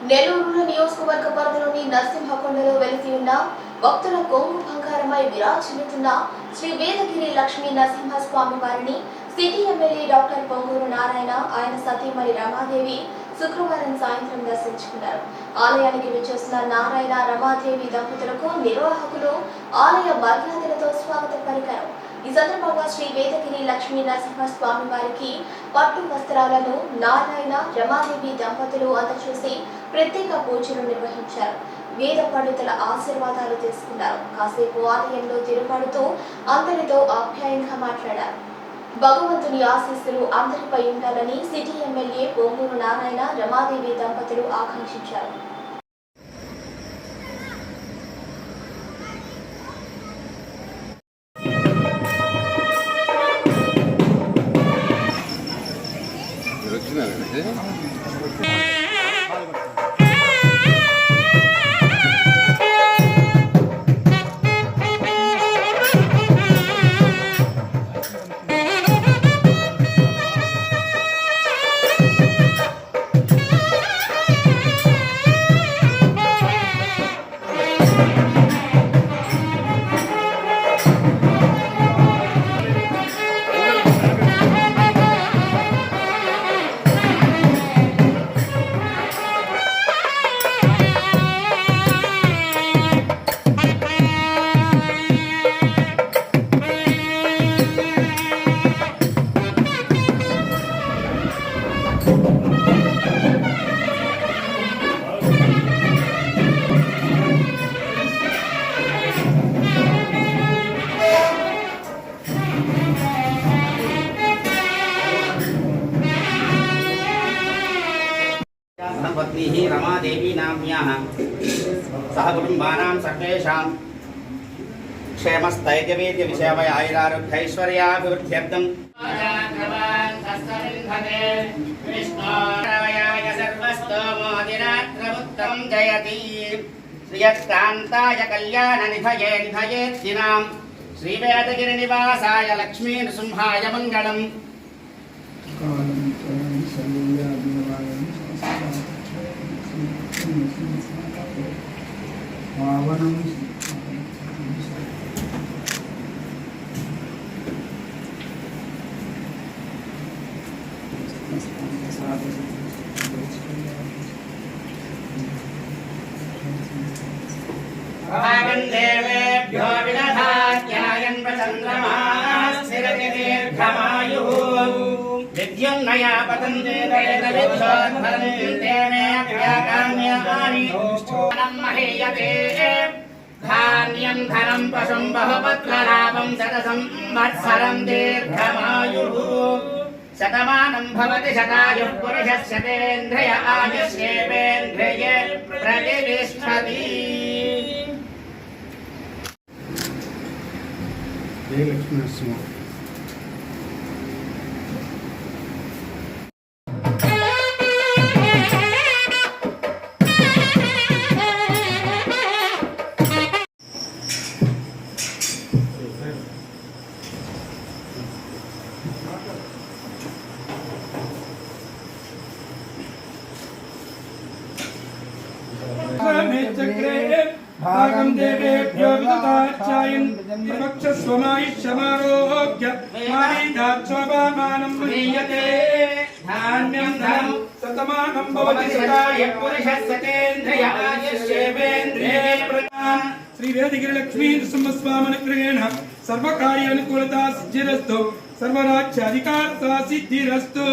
నెల్లూరు నియోజకవర్గ పరిధిలోని నరసింహకొండలో వెలిసి ఉన్న భక్తుల కొంగు బంగారమై విరాజిల్లుతున్న శ్రీ వేదగిరి లక్ష్మీ నరసింహస్వామి వారిని city MLA doctor Ponguru Narayana ఆయన సతీమణి రమాదేవి శుక్రవారం సాయంత్రం దర్శించుకున్నారు. ఆలయానికి విచ్చేసిన నారాయణ రమాదేవి దంపతులకు నిర్వాహకులు ఆలయ మర్యాదలతో స్వాగతం పలికారు. ఈ సందర్భంగా శ్రీ వేదగిరి లక్ష్మీ నరసింహస్వామి వారికి పట్టు వస్త్రాలను నారాయణ రమాదేవి దంపతులు అందజేసి ప్రత్యేక పూజలు నిర్వహించారు. వేద పండితుల ఆశీర్వాదాలు తీసుకున్నారు. కాసేపు ఆలయంలో తిరుపడుతూ అందరితో ఆప్యాయంగా మాట్లాడారు. భగవంతుని ఆశీస్సులు అందరిపై ఉండాలని సిటీ ఎమ్మెల్యే పొంగూరు నారాయణ రమాదేవి దంపతులు ఆకాంక్షించారు. पत्नी रमादेवी नाम्याः सह कुटुम्बानां सर्वेषां क्षेमस्थैर्यवेद्य विषयमय आयुरारोग्यैश्वर्याभिवृद्ध्यर्थं सर्वस्तोमोदिरात्रमुत्तमं जयति श्रियकान्ताय कल्याणनिधये निधयेद्दिनां श्रीवेदगिरिनिवासाय लक्ष्मीनृसिंहाय मङ्गलम् देवेभ्यो विदधात्यायन् प्रचन्द्रमाः स्थिरति दीर्घमायुः विद्युन्नया पतन्ते विद्योद्धरन्ते मे व्याकाम्यानि महीयते धान्यं धनं पशुं बहुपत्रलाभं शतसंवत्सरं दीर्घमायुः शतमानं भवति शतायुः पुरुषस्यतेन्द्रिय आयुष्येवेन्द्रिये प्रतिष्ठति। जय लक्ष्मी नरसिंह। भागं देवेभ्यो विदधात्यायन् विवक्षस्वमायुष्यमारोग्य मारीदाक्षोभामानं मीयते धान्यं धनं शतमानं भवति शतायुः पुरुषस्यतेन्द्रिय आयुष्येवेन्द्रिये प्रदान श्री वेदगिरि लक्ष्मी नृसिंहस्वामी अनुग्रहेण सर्वकार्यानुकूलता सिद्धिरस्तु सर्वराज्याधिकारता सिद्धिरस्तु।